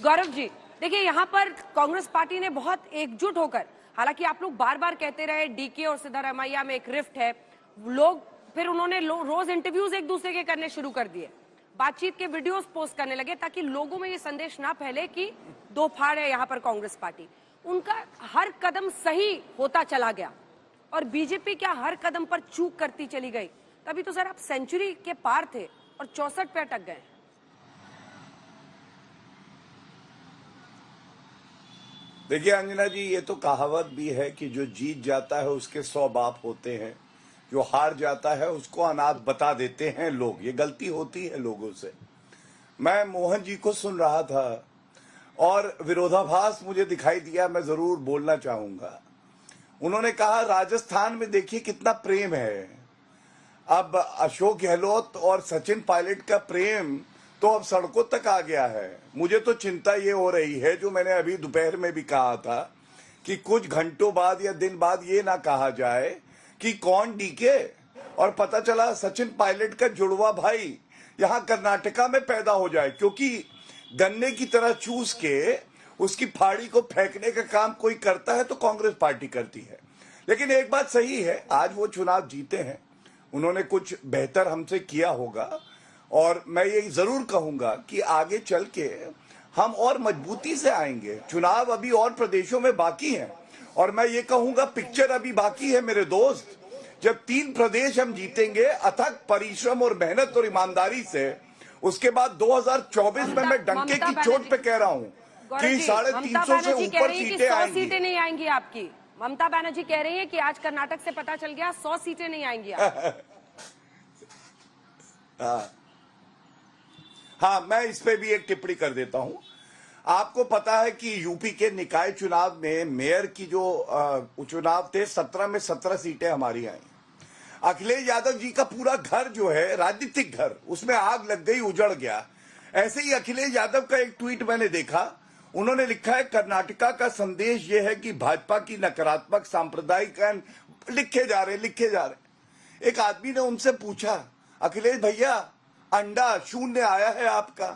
गौरव जी, देखिए यहाँ पर कांग्रेस पार्टी ने बहुत एकजुट होकर, हालांकि आप लोग बार बार कहते रहे डीके और सिद्धारमैया में एक रिफ्ट है, लोग फिर उन्होंने रोज इंटरव्यूज एक दूसरे के करने शुरू कर दिए, बातचीत के वीडियोस पोस्ट करने लगे ताकि लोगों में ये संदेश ना फैले कि दो फाड़ है यहाँ पर कांग्रेस पार्टी। उनका हर कदम सही होता चला गया और बीजेपी क्या हर कदम पर चूक करती चली गई। तभी तो सर आप सेंचुरी के पार थे और 64 पे अटक गए। देखिए अंजना जी, ये तो कहावत भी है कि जो जीत जाता है उसके 100 बाप होते हैं, जो हार जाता है उसको अनाथ बता देते हैं लोग। ये गलती होती है लोगों से। मैं मोहन जी को सुन रहा था और विरोधाभास मुझे दिखाई दिया, मैं जरूर बोलना चाहूंगा। उन्होंने कहा राजस्थान में देखिए कितना प्रेम है। अब अशोक गहलोत और सचिन पायलट का प्रेम तो अब सड़कों तक आ गया है। मुझे तो चिंता ये हो रही है, जो मैंने अभी दोपहर में भी कहा था, कि कुछ घंटों बाद या दिन बाद ये ना कहा जाए कि कौन डीके और पता चला सचिन पायलट का जुड़वा भाई यहाँ कर्नाटका में पैदा हो जाए, क्योंकि गन्ने की तरह चूस के उसकी फाड़ी को फेंकने का काम कोई करता है तो कांग्रेस पार्टी करती है। लेकिन एक बात सही है, आज वो चुनाव जीते हैं, उन्होंने कुछ बेहतर हमसे किया होगा और मैं ये जरूर कहूंगा कि आगे चल के हम और मजबूती से आएंगे। चुनाव अभी और प्रदेशों में बाकी हैं और मैं ये कहूंगा पिक्चर अभी बाकी है मेरे दोस्त। जब 3 प्रदेश हम जीतेंगे अथक परिश्रम और मेहनत और ईमानदारी से, उसके बाद 2024 में मैं डंके की चोट पे कह रहा हूँ कि 350 से ऊपर सीटें आएंगी। सीटें नहीं आएंगी आपकी। ममता बनर्जी कह रही है कि आज कर्नाटक से पता चल गया 100 सीटें नहीं आएंगी हाँ, मैं इस पे भी एक टिप्पणी कर देता हूं। आपको पता है कि यूपी के निकाय चुनाव में मेयर की जो चुनाव थे, 17 में 17 सीटें हमारी आई। अखिलेश यादव जी का पूरा घर जो है, राजनीतिक घर, उसमें आग लग गई, उजड़ गया। ऐसे ही अखिलेश यादव का एक ट्वीट मैंने देखा, उन्होंने लिखा है कर्नाटका का संदेश यह है कि भाजपा की नकारात्मक सांप्रदायिक लिखे जा रहे। एक आदमी ने उनसे पूछा, अखिलेश भैया अंडा शून्य आया है आपका,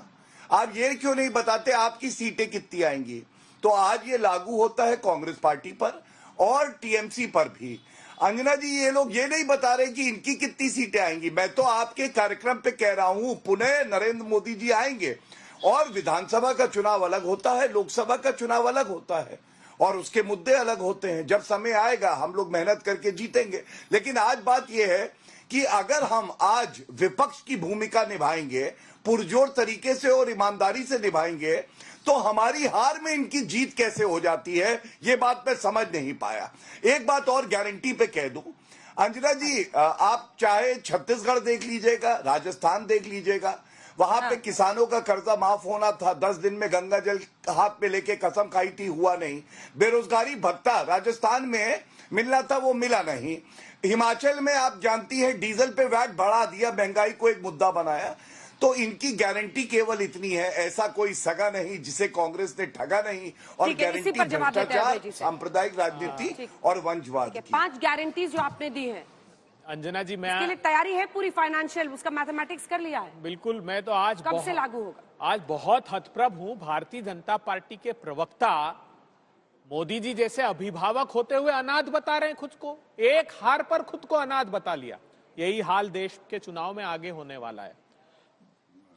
आप ये क्यों नहीं बताते आपकी सीटें कितनी आएंगी? तो आज ये लागू होता है कांग्रेस पार्टी पर और टीएमसी पर भी। अंजना जी, ये लोग ये नहीं बता रहे कि इनकी कितनी सीटें आएंगी। मैं तो आपके कार्यक्रम पे कह रहा हूं, पुनः नरेंद्र मोदी जी आएंगे और विधानसभा का चुनाव अलग होता है, लोकसभा का चुनाव अलग होता है और उसके मुद्दे अलग होते हैं। जब समय आएगा हम लोग मेहनत करके जीतेंगे। लेकिन आज बात यह है कि अगर हम आज विपक्ष की भूमिका निभाएंगे, पुरजोर तरीके से और ईमानदारी से निभाएंगे, तो हमारी हार में इनकी जीत कैसे हो जाती है, ये बात मैं समझ नहीं पाया। एक बात और गारंटी पे कह दूं, अंजना जी, आप चाहे छत्तीसगढ़ देख लीजिएगा, राजस्थान देख लीजिएगा, वहां पे किसानों का कर्जा माफ होना था, 10 दिन में गंगा जल हाथ में लेके कसम खाई थी, हुआ नहीं। बेरोजगारी भत्ता राजस्थान में मिलना था, वो मिला नहीं। हिमाचल में आप जानती हैं डीजल पे वैट बढ़ा दिया, महंगाई को एक मुद्दा बनाया। तो इनकी गारंटी केवल इतनी है, ऐसा कोई सगा नहीं जिसे कांग्रेस ने ठगा नहीं, और गारंटी भ्रष्टाचार, सांप्रदायिक राजनीति और वंशवाद की। 5 गारंटीज जो आपने दी है अंजना जी, मैं इसके लिए तैयारी है पूरी, फाइनेंशियल उसका मैथमेटिक्स कर लिया है? बिल्कुल। मैं तो आज कब से लागू होगा? आज बहुत हतप्रभ हूं, भारतीय जनता पार्टी के प्रवक्ता मोदी जी जैसे अभिभावक होते हुए अनाथ बता रहे हैं खुद को। एक हार पर खुद को अनाथ बता लिया। यही हाल देश के चुनाव में आगे होने वाला है।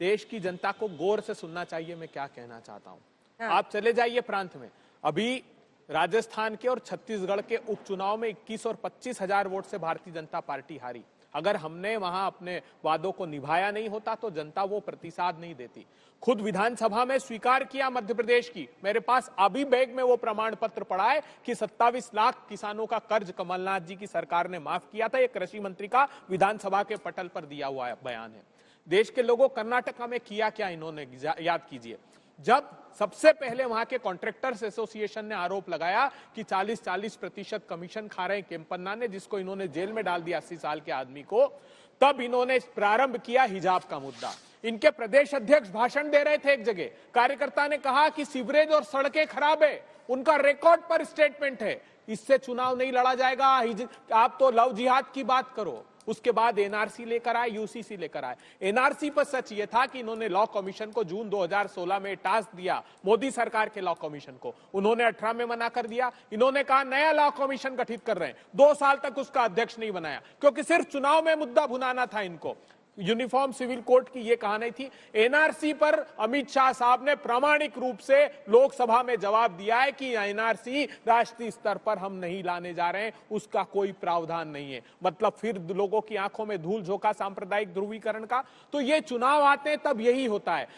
देश की जनता को गौर से सुनना चाहिए मैं क्या कहना चाहता हूं। आप चले जाइए प्रांत में, अभी राजस्थान के और छत्तीसगढ़ के उपचुनाव में 21 और 25 हजार वोट से भारतीय जनता पार्टी हारी। अगर हमने वहां अपने वादों को निभाया नहीं होता तो जनता वो प्रतिसाद नहीं देती। खुद विधानसभा में स्वीकार किया मध्य प्रदेश की, मेरे पास अभी बैग में वो प्रमाण पत्र पड़ा है कि 27 लाख किसानों का कर्ज कमलनाथ जी की सरकार ने माफ किया था। एक कृषि मंत्री का विधानसभा के पटल पर दिया हुआ बयान है। देश के लोगों, कर्नाटका में किया क्या इन्होंने, याद कीजिए। जब सबसे पहले वहां के कॉन्ट्रैक्टर्स एसोसिएशन ने आरोप लगाया कि 40% कमीशन खा रहे हैं केम्पन्ना ने, जिसको इन्होंने जेल में डाल दिया 80 साल के आदमी को, तब इन्होंने प्रारंभ किया हिजाब का मुद्दा। इनके प्रदेश अध्यक्ष भाषण दे रहे थे एक जगह, कार्यकर्ता ने कहा कि सीवरेज और सड़कें खराब है, उनका रिकॉर्ड पर स्टेटमेंट है, इससे चुनाव नहीं लड़ा जाएगा। आप तो लव जिहाद की बात करो, उसके बाद एनआरसी लेकर आए, यूसीसी लेकर आए। एनआरसी पर सच ये था कि इन्होंने लॉ कमीशन को जून 2016 में टास्क दिया, मोदी सरकार के लॉ कमीशन को। उन्होंने 18 में मना कर दिया। इन्होंने कहा नया लॉ कमीशन गठित कर रहे हैं। 2 साल तक उसका अध्यक्ष नहीं बनाया, क्योंकि सिर्फ चुनाव में मुद्दा भुनाना था इनको। यूनिफॉर्म सिविल कोड की यह कहानी थी। एनआरसी पर अमित शाह साहब ने प्रामाणिक रूप से लोकसभा में जवाब दिया है कि एनआरसी राष्ट्रीय स्तर पर हम नहीं लाने जा रहे हैं, उसका कोई प्रावधान नहीं है। मतलब फिर लोगों की आंखों में धूल झोंका सांप्रदायिक ध्रुवीकरण का। तो ये चुनाव आते हैं तब यही होता है।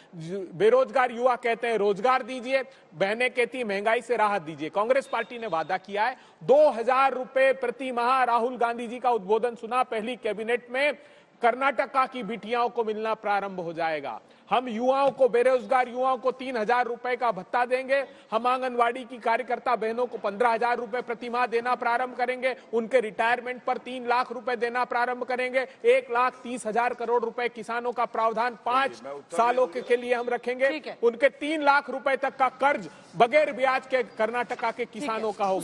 बेरोजगार युवा कहते हैं रोजगार दीजिए, बहनें कहती हैं महंगाई से राहत दीजिए। कांग्रेस पार्टी ने वादा किया है 2000 रुपए प्रति माह। राहुल गांधी जी का उद्बोधन सुना पहली कैबिनेट में, कर्नाटका की बिटियाओं को मिलना प्रारंभ हो जाएगा। हम युवाओं को, बेरोजगार युवाओं को 3000 रुपए का भत्ता देंगे। हम आंगनवाड़ी की कार्यकर्ता बहनों को 15,000 रुपए प्रति माह देना प्रारंभ करेंगे। उनके रिटायरमेंट पर 3 लाख रुपए देना प्रारंभ करेंगे। 1,30,000 करोड़ रुपए किसानों का प्रावधान 5 सालों के लिए हम रखेंगे। उनके 3 लाख रुपए तक का कर्ज बगैर ब्याज के कर्नाटका के किसानों का होगा।